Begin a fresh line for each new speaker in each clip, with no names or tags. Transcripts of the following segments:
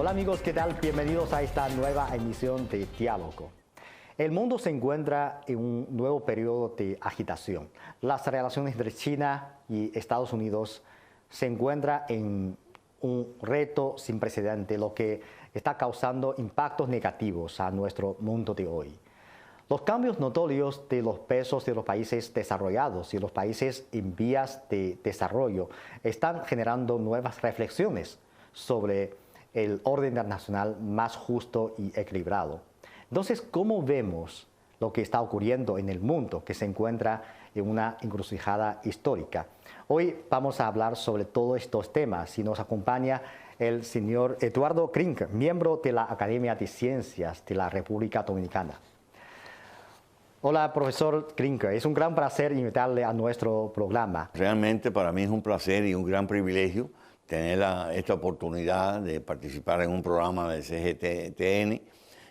Hola amigos, ¿qué tal? Bienvenidos a esta nueva emisión de Diálogo. El mundo se encuentra en un nuevo periodo de agitación. Las relaciones entre China y Estados Unidos se encuentran en un reto sin precedente, lo que está causando impactos negativos a nuestro mundo de hoy. Los cambios notorios de los pesos de los países desarrollados y los países en vías de desarrollo están generando nuevas reflexiones sobre el orden internacional más justo y equilibrado. Entonces, ¿cómo vemos lo que está ocurriendo en el mundo que se encuentra en una encrucijada histórica? Hoy vamos a hablar sobre todos estos temas y nos acompaña el señor Eduardo Krinker, miembro de la Academia de Ciencias de la República Dominicana. Hola, profesor Krinker. Es un gran placer invitarle a nuestro programa.
Realmente para mí es un placer y un gran privilegio tener esta oportunidad de participar en un programa de CGTN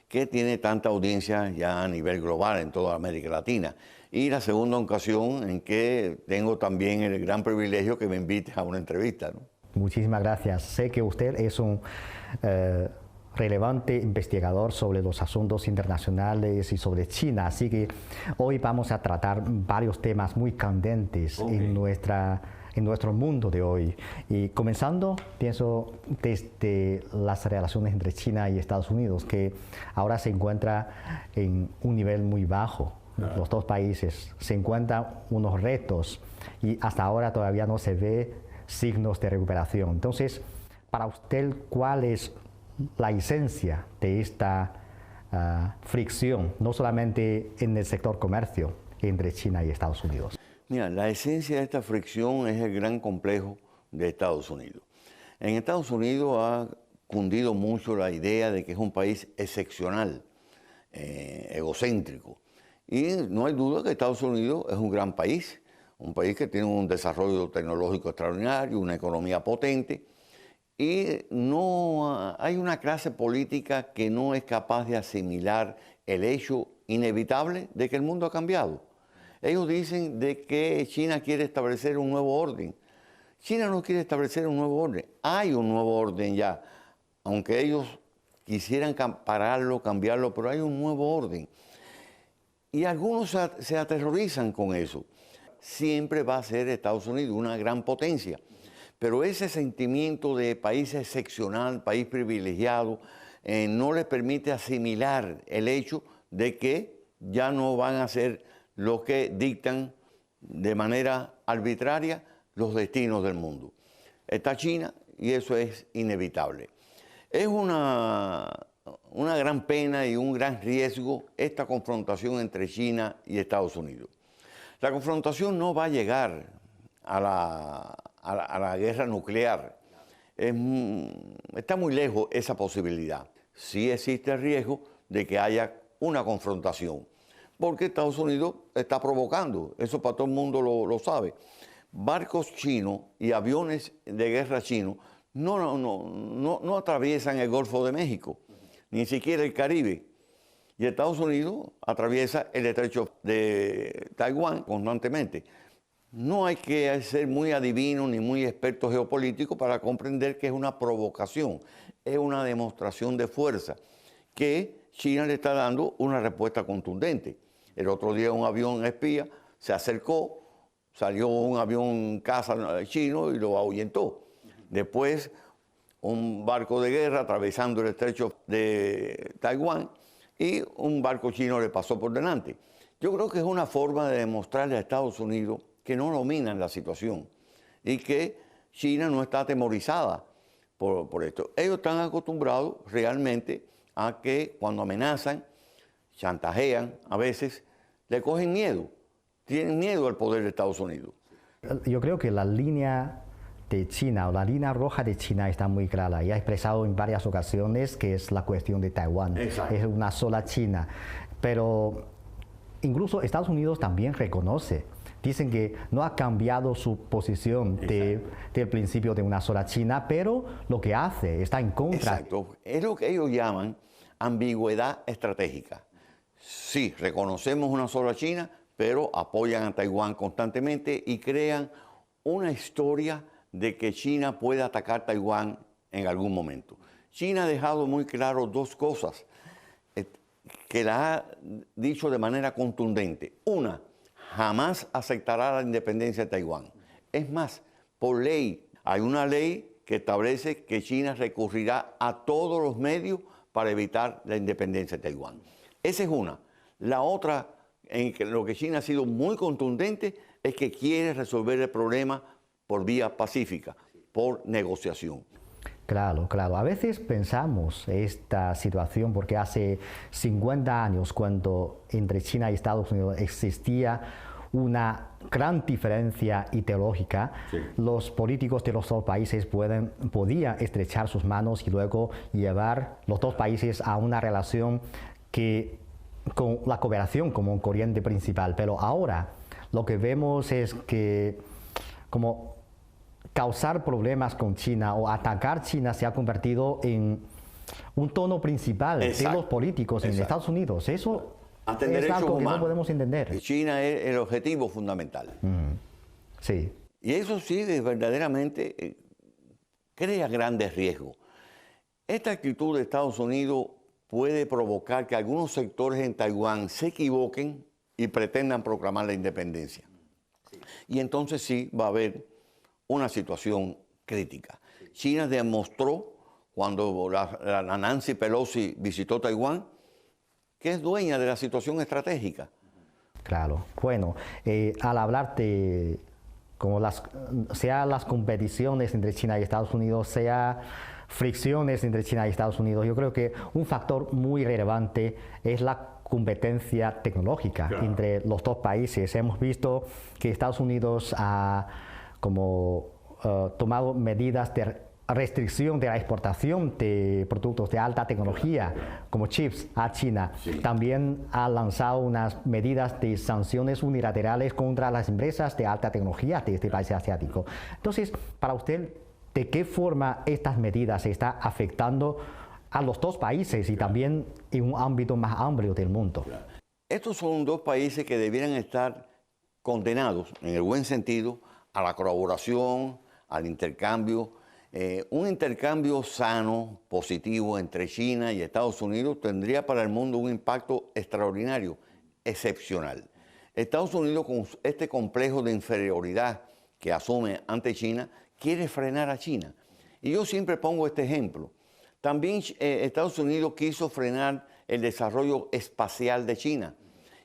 que tiene tanta audiencia ya a nivel global en toda América Latina. Y la segunda ocasión en que tengo también el gran privilegio que me invites a una entrevista, ¿no?
Muchísimas gracias. Sé que usted es un relevante investigador sobre los asuntos internacionales y sobre China, así que hoy vamos a tratar varios temas muy candentes en nuestro mundo de hoy. Y comenzando, pienso, desde las relaciones entre China y Estados Unidos, que ahora se encuentra en un nivel muy bajo. Los dos países se encuentran unos retos y hasta ahora todavía no se ve signos de recuperación. Entonces, para usted, ¿cuál es la esencia de esta fricción, no solamente en el sector comercio entre China y Estados Unidos?
Mira, la esencia de esta fricción es el gran complejo de Estados Unidos. En Estados Unidos ha cundido mucho la idea de que es un país excepcional, egocéntrico. Y no hay duda que Estados Unidos es un gran país que tiene un desarrollo tecnológico extraordinario, una economía potente, y no hay una clase política que no es capaz de asimilar el hecho inevitable de que el mundo ha cambiado. Ellos dicen de que China quiere establecer un nuevo orden. China no quiere establecer un nuevo orden. Hay un nuevo orden ya, aunque ellos quisieran pararlo, cambiarlo, pero hay un nuevo orden. Y algunos se aterrorizan con eso. Siempre va a ser Estados Unidos una gran potencia. Pero ese sentimiento de país excepcional, país privilegiado, no les permite asimilar el hecho de que ya no van a ser los que dictan de manera arbitraria los destinos del mundo. Está China y eso es inevitable. Es una gran pena y un gran riesgo esta confrontación entre China y Estados Unidos. La confrontación no va a llegar a la guerra nuclear. Está muy lejos esa posibilidad. Sí existe el riesgo de que haya una confrontación, porque Estados Unidos está provocando, eso para todo el mundo lo sabe. Barcos chinos y aviones de guerra chinos no atraviesan el Golfo de México, ni siquiera el Caribe. Y Estados Unidos atraviesa el estrecho de Taiwán constantemente. No hay que ser muy adivino ni muy experto geopolítico para comprender que es una provocación, es una demostración de fuerza, que China le está dando una respuesta contundente. El otro día un avión espía se acercó, salió un avión caza chino y lo ahuyentó. Después un barco de guerra atravesando el estrecho de Taiwán y un barco chino le pasó por delante. Yo creo que es una forma de demostrarle a Estados Unidos que no dominan la situación y que China no está atemorizada por esto. Ellos están acostumbrados realmente a que cuando amenazan, chantajean, a veces le cogen miedo, tienen miedo al poder de Estados Unidos.
Yo creo que la línea de China o la línea roja de China está muy clara y ha expresado en varias ocasiones que es la cuestión de Taiwán. Exacto. Es una sola China, pero incluso Estados Unidos también reconoce. Dicen que no ha cambiado su posición del principio de una sola China, pero lo que hace está en contra.
Exacto. Es lo que ellos llaman ambigüedad estratégica. Sí, reconocemos una sola China, pero apoyan a Taiwán constantemente y crean una historia de que China puede atacar Taiwán en algún momento. China ha dejado muy claro dos cosas que la ha dicho de manera contundente. Una, jamás aceptará la independencia de Taiwán. Es más, por ley, hay una ley que establece que China recurrirá a todos los medios para evitar la independencia de Taiwán. Esa es una. La otra, en lo que China ha sido muy contundente, es que quiere resolver el problema por vía pacífica, por negociación.
Claro, claro. A veces pensamos esta situación porque hace 50 años, cuando entre China y Estados Unidos existía una gran diferencia ideológica, sí, los políticos de los dos países podían estrechar sus manos y luego llevar los dos países a una relación que, con la cooperación como corriente principal. Pero ahora lo que vemos es que como causar problemas con China o atacar China se ha convertido en un tono principal, exacto, de los políticos, exacto, en Estados Unidos. Eso es algo que no podemos entender.
China es el objetivo fundamental.
Sí.
Y eso sí, verdaderamente crea grandes riesgos. Esta actitud de Estados Unidos puede provocar que algunos sectores en Taiwán se equivoquen y pretendan proclamar la independencia. Y entonces sí va a haber una situación crítica. China demostró cuando la Nancy Pelosi visitó Taiwán que es dueña de la situación estratégica.
Claro. Bueno, al hablar de como sea las competiciones entre China y Estados Unidos, sea fricciones entre China y Estados Unidos, yo creo que un factor muy relevante es la competencia tecnológica, claro, entre los dos países. Hemos visto que Estados Unidos ha tomado medidas de restricción de la exportación de productos de alta tecnología como chips a China. Sí. También ha lanzado unas medidas de sanciones unilaterales contra las empresas de alta tecnología de este país asiático. Entonces, para usted, ¿de qué forma estas medidas están afectando a los dos países y también en un ámbito más amplio del mundo?
Estos son dos países que debieran estar condenados, en el buen sentido, a la colaboración, al intercambio. Un intercambio sano, positivo entre China y Estados Unidos tendría para el mundo un impacto extraordinario, excepcional. Estados Unidos, con este complejo de inferioridad que asume ante China, quiere frenar a China. Y yo siempre pongo este ejemplo. También Estados Unidos quiso frenar el desarrollo espacial de China.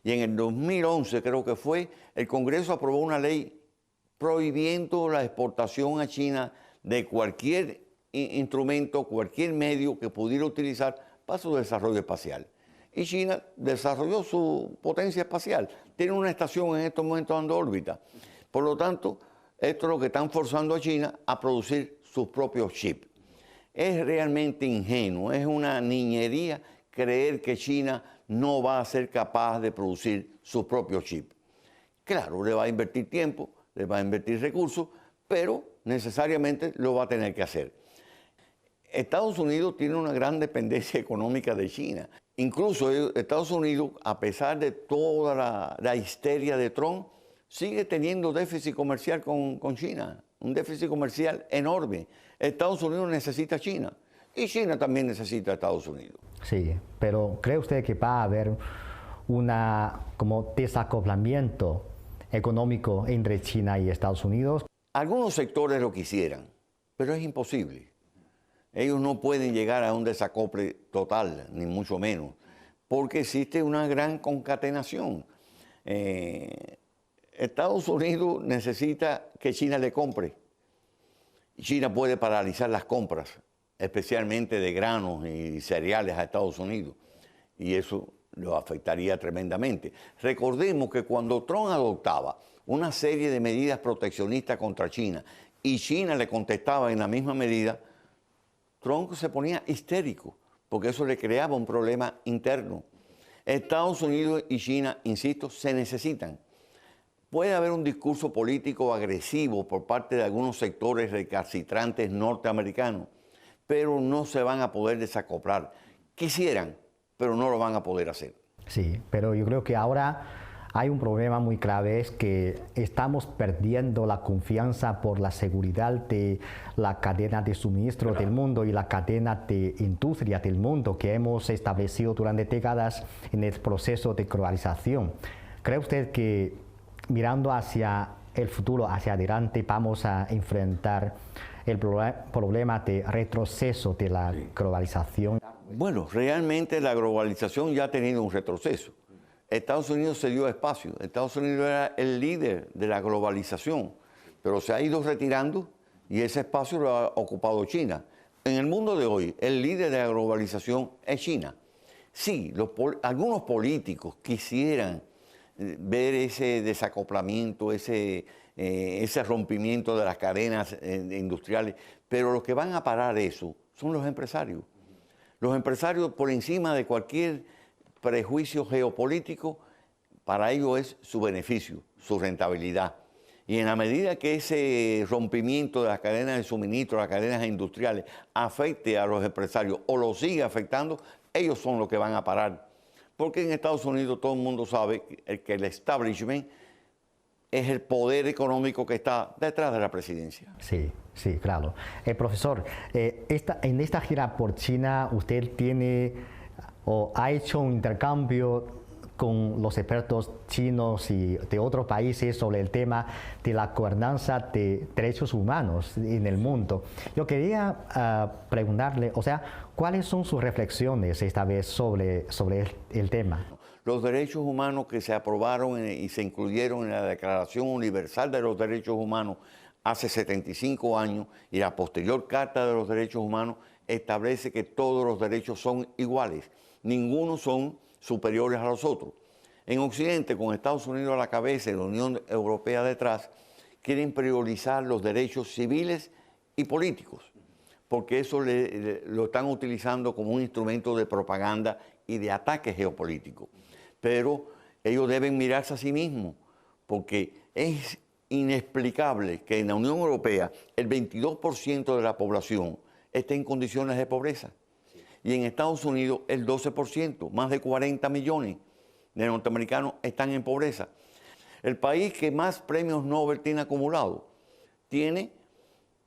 Y en el 2011, creo que fue, el Congreso aprobó una ley prohibiendo la exportación a China de cualquier instrumento, cualquier medio que pudiera utilizar para su desarrollo espacial. Y China desarrolló su potencia espacial. Tiene una estación en estos momentos dando órbita. Por lo tanto, esto es lo que están forzando a China a producir sus propios chips. Es realmente ingenuo, es una niñería creer que China no va a ser capaz de producir sus propios chips. Claro, le va a invertir tiempo, le va a invertir recursos, pero necesariamente lo va a tener que hacer. Estados Unidos tiene una gran dependencia económica de China. Incluso Estados Unidos, a pesar de toda la histeria de Trump, sigue teniendo déficit comercial con China, un déficit comercial enorme. Estados Unidos necesita a China y China también necesita a Estados Unidos.
Sí, pero ¿cree usted que va a haber como desacoplamiento económico entre China y Estados Unidos?
Algunos sectores lo quisieran, pero es imposible. Ellos no pueden llegar a un desacople total, ni mucho menos, porque existe una gran concatenación. Estados Unidos necesita que China le compre. China puede paralizar las compras, especialmente de granos y cereales a Estados Unidos, y eso lo afectaría tremendamente. Recordemos que cuando Trump adoptaba una serie de medidas proteccionistas contra China y China le contestaba en la misma medida, Trump se ponía histérico, porque eso le creaba un problema interno. Estados Unidos y China, insisto, se necesitan. Puede haber un discurso político agresivo por parte de algunos sectores recalcitrantes norteamericanos, pero no se van a poder desacoplar. Quisieran, pero no lo van a poder hacer.
Sí, pero yo creo que ahora hay un problema muy grave, es que estamos perdiendo la confianza por la seguridad de la cadena de suministro del mundo y la cadena de industria del mundo que hemos establecido durante décadas en el proceso de globalización. ¿Cree usted que mirando hacia el futuro, hacia adelante, vamos a enfrentar el problema de retroceso de la globalización?
Bueno, realmente la globalización ya ha tenido un retroceso. Estados Unidos se dio espacio. Estados Unidos era el líder de la globalización, pero se ha ido retirando y ese espacio lo ha ocupado China. En el mundo de hoy, el líder de la globalización es China. Sí, algunos políticos quisieran ver ese desacoplamiento, ese rompimiento de las cadenas industriales, pero los que van a parar eso son los empresarios. Los empresarios, por encima de cualquier prejuicio geopolítico, para ellos es su beneficio, su rentabilidad. Y en la medida que ese rompimiento de las cadenas de suministro, las cadenas industriales, afecte a los empresarios o los siga afectando, ellos son los que van a parar. Porque en Estados Unidos todo el mundo sabe que el establishment es el poder económico que está detrás de la presidencia.
Sí, sí, claro. Profesor, en esta gira por China, ¿usted tiene o ha hecho un intercambio con los expertos chinos y de otros países sobre el tema de la gobernanza de derechos humanos en el mundo? Yo quería preguntarle, o sea, ¿cuáles son sus reflexiones esta vez sobre el tema?
Los derechos humanos que se aprobaron y se incluyeron en la Declaración Universal de los Derechos Humanos hace 75 años y la posterior Carta de los Derechos Humanos establece que todos los derechos son iguales. Ninguno son superiores a los otros. En Occidente, con Estados Unidos a la cabeza y la Unión Europea detrás, quieren priorizar los derechos civiles y políticos, porque eso lo están utilizando como un instrumento de propaganda y de ataque geopolítico. Pero ellos deben mirarse a sí mismos, porque es inexplicable que en la Unión Europea el 22% de la población esté en condiciones de pobreza. Y en Estados Unidos el 12%, más de 40 millones de norteamericanos están en pobreza. El país que más premios Nobel tiene acumulado tiene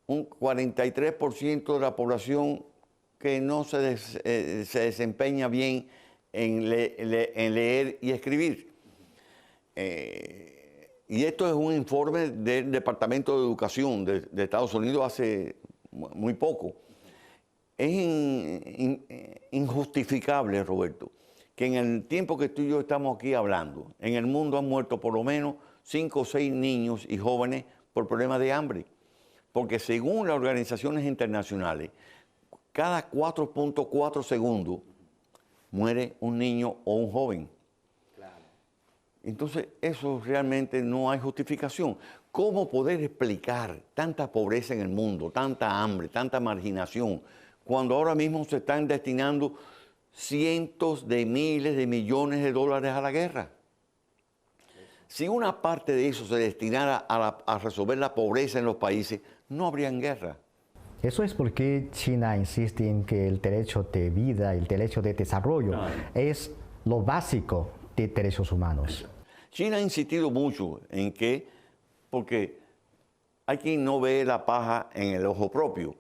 un 43% de la población que no se desempeña bien en leer y escribir. Y esto es un informe del Departamento de Educación de Estados Unidos hace muy poco. Es injustificable, Roberto, que en el tiempo que tú y yo estamos aquí hablando, en el mundo han muerto por lo menos 5 o 6 niños y jóvenes por problemas de hambre. Porque según las organizaciones internacionales, cada 4.4 segundos muere un niño o un joven. Claro. Entonces, eso realmente no hay justificación. ¿Cómo poder explicar tanta pobreza en el mundo, tanta hambre, tanta marginación, cuando ahora mismo se están destinando cientos de miles de millones de dólares a la guerra? Si una parte de eso se destinara a resolver la pobreza en los países, no habrían guerra.
Eso es porque China insiste en que el derecho de vida, el derecho de desarrollo, es lo básico de derechos humanos.
China ha insistido mucho en que, porque hay quien no ve la paja en el ojo propio.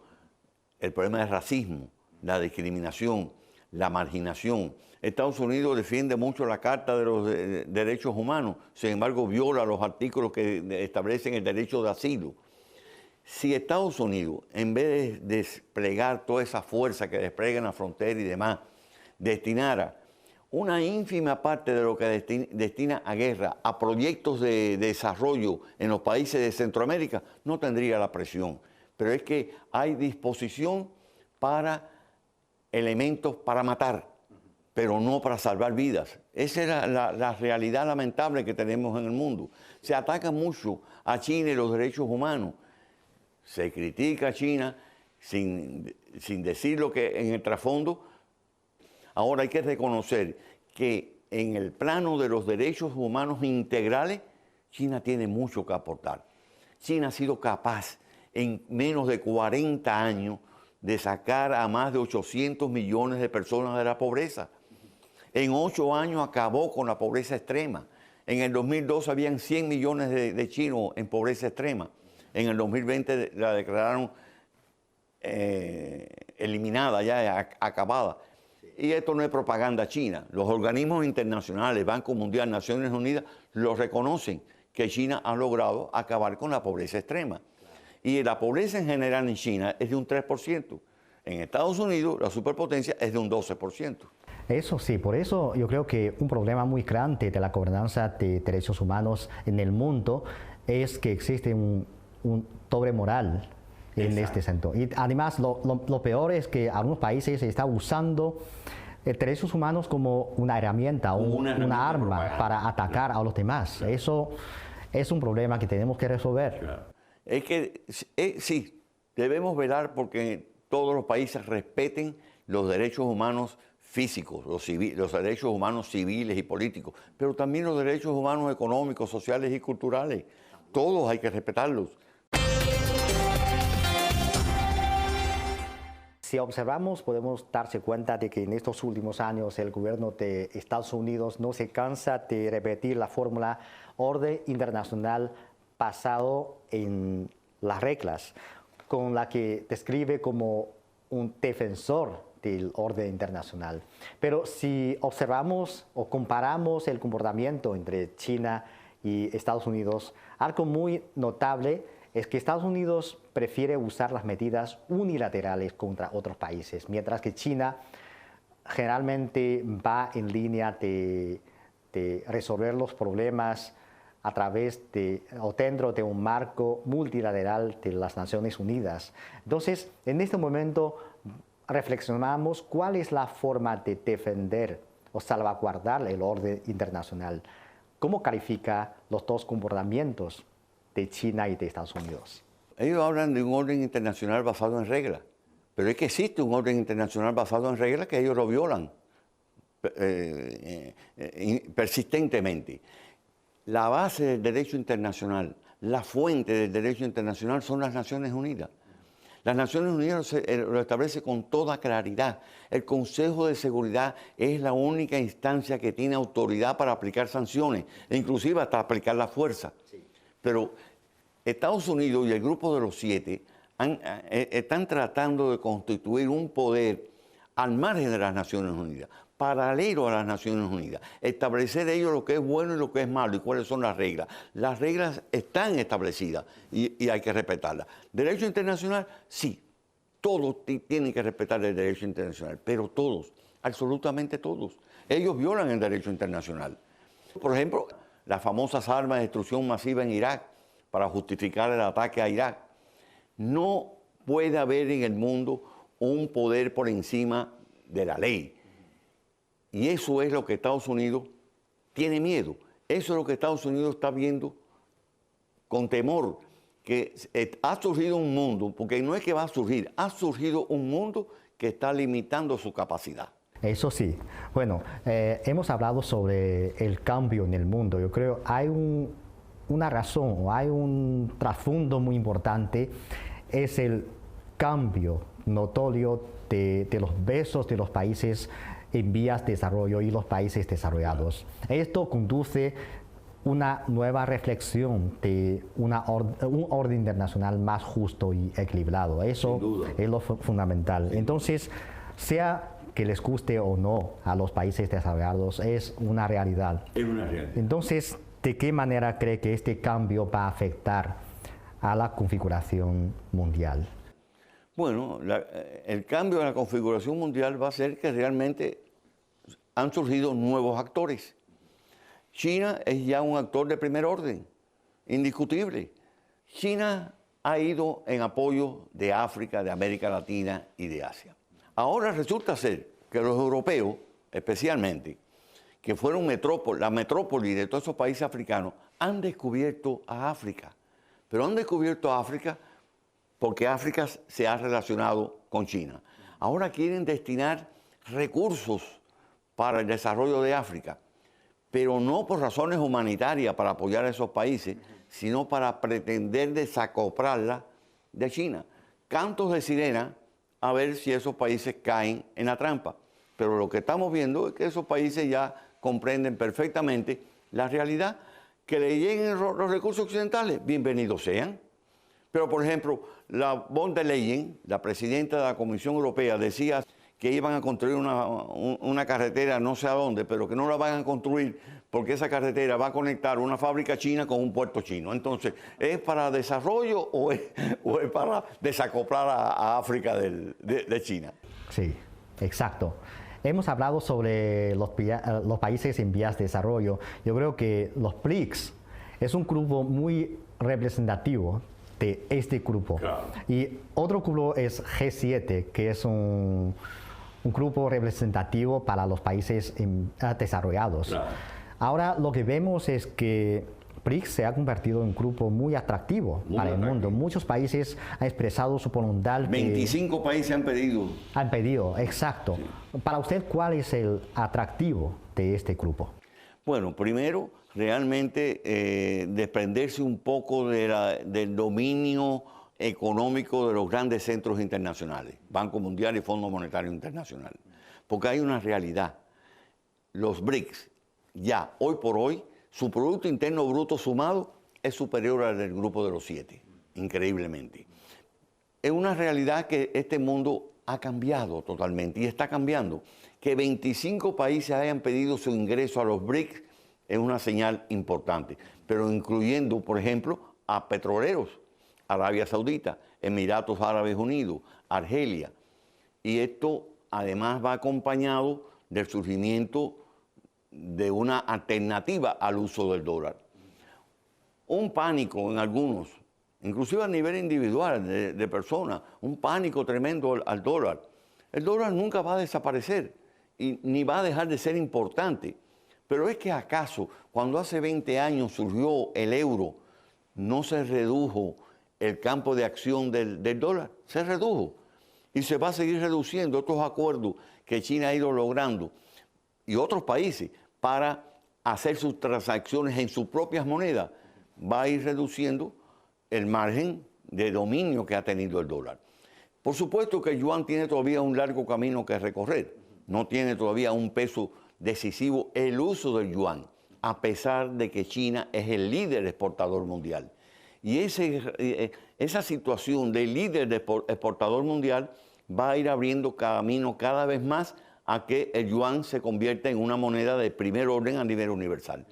El problema del racismo, la discriminación, la marginación. Estados Unidos defiende mucho la Carta de los Derechos Humanos, sin embargo viola los artículos que establecen el derecho de asilo. Si Estados Unidos, en vez de desplegar toda esa fuerza que despliega en la frontera y demás, destinara una ínfima parte de lo que destina a guerra, a proyectos de desarrollo en los países de Centroamérica, no tendría la presión. Pero es que hay disposición para elementos para matar, pero no para salvar vidas. Esa es la realidad lamentable que tenemos en el mundo. Se ataca mucho a China y los derechos humanos. Se critica a China sin decir lo que en el trasfondo. Ahora hay que reconocer que en el plano de los derechos humanos integrales, China tiene mucho que aportar. China ha sido capaz en menos de 40 años de sacar a más de 800 millones de personas de la pobreza. En 8 años acabó con la pobreza extrema. En el 2002 habían 100 millones de chinos en pobreza extrema. En el 2020 la declararon eliminada, ya acabada. Y esto no es propaganda china. Los organismos internacionales, Banco Mundial, Naciones Unidas, lo reconocen, que China ha logrado acabar con la pobreza extrema. Y la pobreza en general en China es de un 3%. En Estados Unidos, la superpotencia, es de un 12%.
Eso sí, por eso yo creo que un problema muy grande de la gobernanza de derechos humanos en el mundo es que existe un doble moral en este sentido. Y además lo peor es que algunos países están usando derechos humanos como una herramienta, una arma para atacar a los demás. Eso es un problema que tenemos que resolver.
Claro. Es que sí, debemos velar porque todos los países respeten los derechos humanos físicos, los derechos humanos civiles y políticos, pero también los derechos humanos económicos, sociales y culturales. Todos hay que respetarlos.
Si observamos, podemos darse cuenta de que en estos últimos años el gobierno de Estados Unidos no se cansa de repetir la fórmula orden internacional basado en las reglas, con la que describe como un defensor del orden internacional. Pero si observamos o comparamos el comportamiento entre China y Estados Unidos, algo muy notable es que Estados Unidos prefiere usar las medidas unilaterales contra otros países, mientras que China generalmente va en línea de resolver los problemas a través o dentro de un marco multilateral de las Naciones Unidas. Entonces, en este momento reflexionamos cuál es la forma de defender o salvaguardar el orden internacional. ¿Cómo califica los dos comportamientos de China y de Estados Unidos?
Ellos hablan de un orden internacional basado en reglas, pero es que existe un orden internacional basado en reglas que ellos lo violan persistentemente. La base del derecho internacional, la fuente del derecho internacional son las Naciones Unidas. Las Naciones Unidas lo establece con toda claridad. El Consejo de Seguridad es la única instancia que tiene autoridad para aplicar sanciones, e inclusive hasta aplicar la fuerza. Sí. Pero Estados Unidos y el Grupo de los Siete están tratando de constituir un poder al margen de las Naciones Unidas, paralelo a las Naciones Unidas, establecer ellos lo que es bueno y lo que es malo y cuáles son las reglas. Las reglas están establecidas y hay que respetarlas. Derecho internacional, sí, todos tienen que respetar el derecho internacional, pero todos, absolutamente todos. Ellos violan el derecho internacional. Por ejemplo, las famosas armas de destrucción masiva en Irak para justificar el ataque a Irak. No puede haber en el mundo un poder por encima de la ley. Y eso es lo que Estados Unidos tiene miedo. Eso es lo que Estados Unidos está viendo con temor, que ha surgido un mundo, porque no es que va a surgir, ha surgido un mundo que está limitando su capacidad.
Eso sí. Bueno, hemos hablado sobre el cambio en el mundo. Yo creo que hay una razón o hay un trasfondo muy importante, es el cambio notorio de los besos de los países en vías de desarrollo y los países desarrollados. Esto conduce una nueva reflexión de un orden internacional más justo y equilibrado. Eso es lo fundamental. Entonces, sea que les guste o no a los países desarrollados, es una realidad.
Es una realidad.
Entonces, ¿de qué manera cree que este cambio va a afectar a la configuración mundial?
Bueno, el cambio en la configuración mundial va a ser que realmente han surgido nuevos actores. China es ya un actor de primer orden, indiscutible. China ha ido en apoyo de África, de América Latina y de Asia. Ahora resulta ser que los europeos, especialmente, que fueron la metrópoli de todos esos países africanos, han descubierto a África. Pero han descubierto a África porque África se ha relacionado con China. Ahora quieren destinar recursos para el desarrollo de África, pero no por razones humanitarias para apoyar a esos países, sino para pretender desacoplarla de China. Cantos de sirena a ver si esos países caen en la trampa. Pero lo que estamos viendo es que esos países ya comprenden perfectamente la realidad, que le lleguen los recursos occidentales, bienvenidos sean. Pero, por ejemplo, la von der Leyen, la presidenta de la Comisión Europea, decía que iban a construir una carretera no sé a dónde, pero que no la van a construir porque esa carretera va a conectar una fábrica china con un puerto chino. Entonces, ¿es para desarrollo o es para desacoplar a África de China?
Sí, exacto. Hemos hablado sobre los países en vías de desarrollo. Yo creo que los BRICS es un grupo muy representativo de este grupo.
Claro.
Y otro grupo es G7, que es un grupo representativo para los países desarrollados.
Claro.
Ahora lo que vemos es que BRICS se ha convertido en un grupo muy atractivo para el mundo. Muchos países han expresado su voluntad.
25 países han pedido.
Han pedido, exacto. Sí. Para usted, ¿cuál es el atractivo de este grupo?
Bueno, primero, realmente desprenderse un poco del dominio económico de los grandes centros internacionales, Banco Mundial y Fondo Monetario Internacional. Porque hay una realidad. Los BRICS, ya hoy por hoy, su Producto Interno Bruto sumado es superior al del grupo de los 7, increíblemente. Es una realidad que este mundo ha cambiado totalmente y está cambiando. Que 25 países hayan pedido su ingreso a los BRICS es una señal importante, pero incluyendo, por ejemplo, a petroleros, Arabia Saudita, Emiratos Árabes Unidos, Argelia. Y esto además va acompañado del surgimiento de una alternativa al uso del dólar. Un pánico en algunos, inclusive a nivel individual de personas, un pánico tremendo al dólar. El dólar nunca va a desaparecer y ni va a dejar de ser importante. Pero es que acaso, cuando hace 20 años surgió el euro, no se redujo el campo de acción del dólar, se redujo. Y se va a seguir reduciendo estos acuerdos que China ha ido logrando y otros países para hacer sus transacciones en sus propias monedas, va a ir reduciendo el margen de dominio que ha tenido el dólar. Por supuesto que el yuan tiene todavía un largo camino que recorrer, no tiene todavía un peso decisivo el uso del yuan, a pesar de que China es el líder exportador mundial. Y esa situación de líder exportador mundial va a ir abriendo camino cada vez más a que el yuan se convierta en una moneda de primer orden a nivel universal.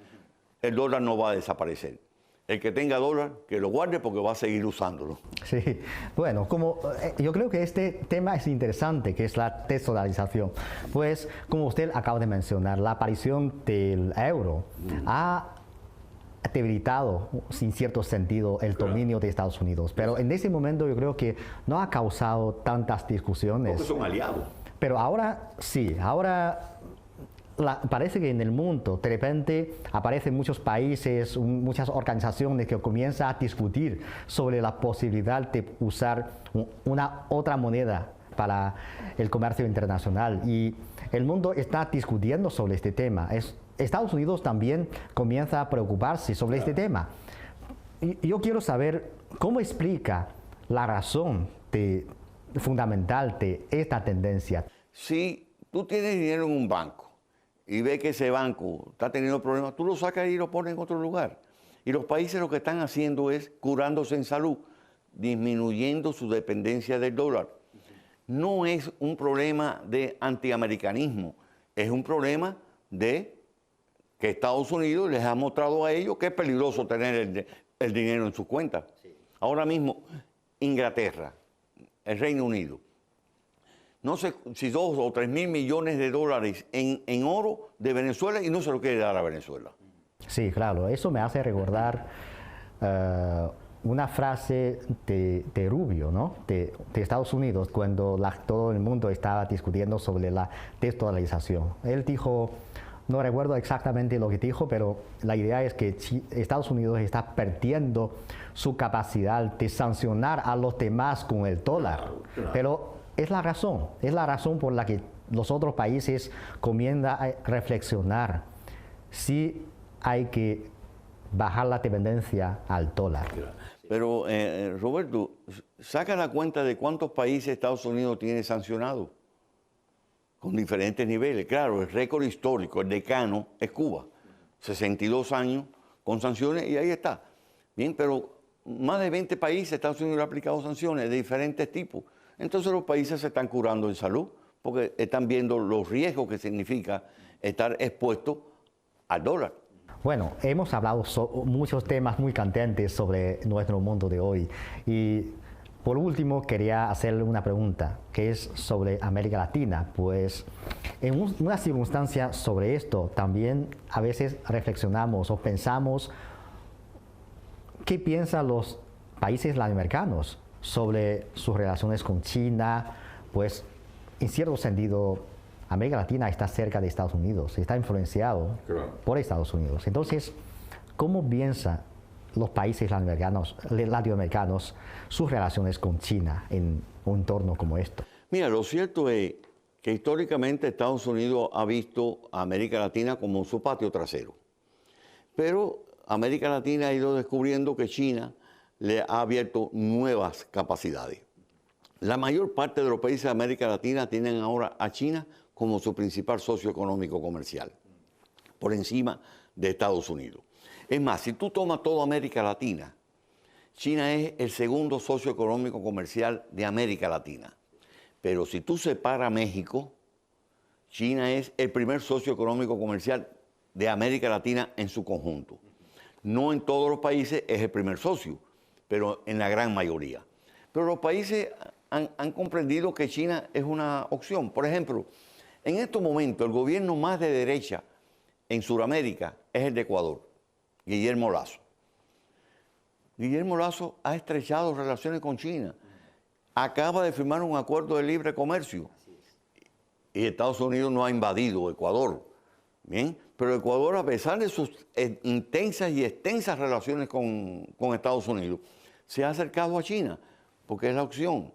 El dólar no va a desaparecer. El que tenga dólar, que lo guarde porque va a seguir usándolo.
Sí, bueno, yo creo que este tema es interesante, que es la desdolarización. Pues, como usted acaba de mencionar, la aparición del euro ha debilitado, sin cierto sentido, el dominio de Estados Unidos. Pero en ese momento yo creo que no ha causado tantas discusiones.
Porque son aliados.
Pero ahora sí, parece que en el mundo de repente aparecen muchos países, muchas organizaciones que comienzan a discutir sobre la posibilidad de usar una otra moneda para el comercio internacional. Y el mundo está discutiendo sobre este tema. Estados Unidos también comienza a preocuparse sobre este tema. Y yo quiero saber cómo explica la razón fundamental de esta tendencia.
Si tú tienes dinero en un banco y ves que ese banco está teniendo problemas, tú lo sacas y lo pones en otro lugar. Y los países lo que están haciendo es curándose en salud, disminuyendo su dependencia del dólar. No es un problema de antiamericanismo, es un problema de que Estados Unidos les ha mostrado a ellos que es peligroso tener el dinero en sus cuentas. Sí. Ahora mismo, Inglaterra, el Reino Unido, no sé si 2 o 3 mil millones de dólares en oro de Venezuela y no se lo quiere dar a Venezuela.
Sí, claro, eso me hace recordar una frase de Rubio, ¿no? de Estados Unidos, cuando todo el mundo estaba discutiendo sobre la desdolarización. Él dijo, no recuerdo exactamente lo que dijo, pero la idea es que Estados Unidos está perdiendo su capacidad de sancionar a los demás con el dólar. Claro. Pero es la razón por la que los otros países comienzan a reflexionar si hay que bajar la dependencia al dólar.
Pero, Roberto, saca la cuenta de cuántos países Estados Unidos tiene sancionados con diferentes niveles. Claro, el récord histórico, el decano, es Cuba. 62 años con sanciones y ahí está. Bien, pero más de 20 países, Estados Unidos ha aplicado sanciones de diferentes tipos. Entonces los países se están curando en salud porque están viendo los riesgos que significa estar expuesto al dólar.
Bueno, hemos hablado muchos temas muy candentes sobre nuestro mundo de hoy. Y por último, quería hacerle una pregunta, que es sobre América Latina. Pues en una circunstancia sobre esto, también a veces reflexionamos o pensamos qué piensan los países latinoamericanos sobre sus relaciones con China. Pues en cierto sentido, América Latina está cerca de Estados Unidos, está influenciado por Estados Unidos. Entonces, ¿cómo piensan los países latinoamericanos sus relaciones con China en un entorno como esto?
Mira, lo cierto es que históricamente Estados Unidos ha visto a América Latina como su patio trasero. Pero América Latina ha ido descubriendo que China le ha abierto nuevas capacidades. La mayor parte de los países de América Latina tienen ahora a China como su principal socio económico comercial, por encima de Estados Unidos. Es más, si tú tomas toda América Latina, China es el segundo socio económico comercial de América Latina. Pero si tú separas México, China es el primer socio económico comercial de América Latina en su conjunto. No en todos los países es el primer socio, pero en la gran mayoría. Pero los países han comprendido que China es una opción. Por ejemplo, en estos momentos el gobierno más de derecha en Sudamérica es el de Ecuador, Guillermo Lasso. Guillermo Lasso ha estrechado relaciones con China. Acaba de firmar un acuerdo de libre comercio. Y Estados Unidos no ha invadido Ecuador. Bien, pero Ecuador, a pesar de sus intensas y extensas relaciones con Estados Unidos, se ha acercado a China, porque es la opción.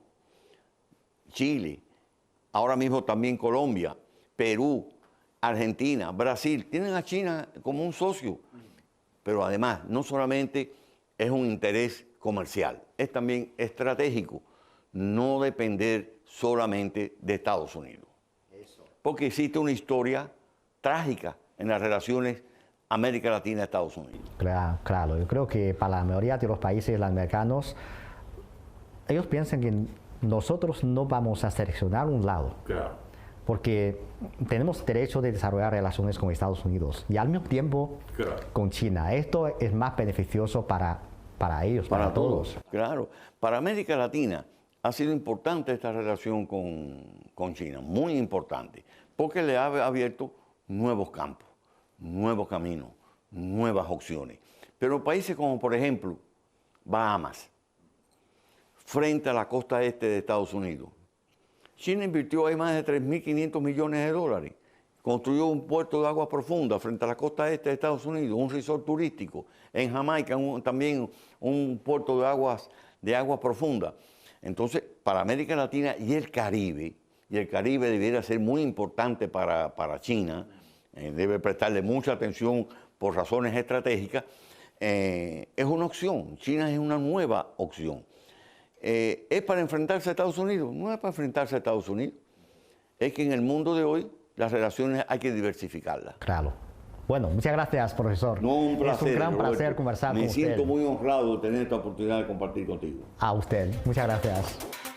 Chile, ahora mismo también Colombia, Perú, Argentina, Brasil, tienen a China como un socio. Pero además, no solamente es un interés comercial, es también estratégico no depender solamente de Estados Unidos. Porque existe una historia trágica en las relaciones América Latina-Estados Unidos.
Claro, yo creo que para la mayoría de los países latinoamericanos, ellos piensan que nosotros no vamos a seleccionar un lado.
Claro.
Porque tenemos derecho de desarrollar relaciones con Estados Unidos y al mismo tiempo con China. Esto es más beneficioso para ellos, para todos.
Claro. Para América Latina ha sido importante esta relación con China, muy importante, porque le ha abierto nuevos campos, nuevos caminos, nuevas opciones. Pero países como, por ejemplo, Bahamas, frente a la costa este de Estados Unidos, China invirtió ahí más de 3.500 millones de dólares. Construyó un puerto de agua profunda frente a la costa este de Estados Unidos, un resort turístico. En Jamaica también un puerto de aguas profundas. Entonces, para América Latina y el Caribe debiera ser muy importante para China, debe prestarle mucha atención por razones estratégicas, es una opción. China es una nueva opción. ¿Es para enfrentarse a Estados Unidos? No es para enfrentarse a Estados Unidos. Es que en el mundo de hoy las relaciones hay que diversificarlas.
Claro. Bueno, muchas gracias, profesor.
No, un placer.
Es un gran
Roberto.
placer conversar con usted.
Me siento muy honrado de tener esta oportunidad de compartir contigo.
A usted. Muchas gracias.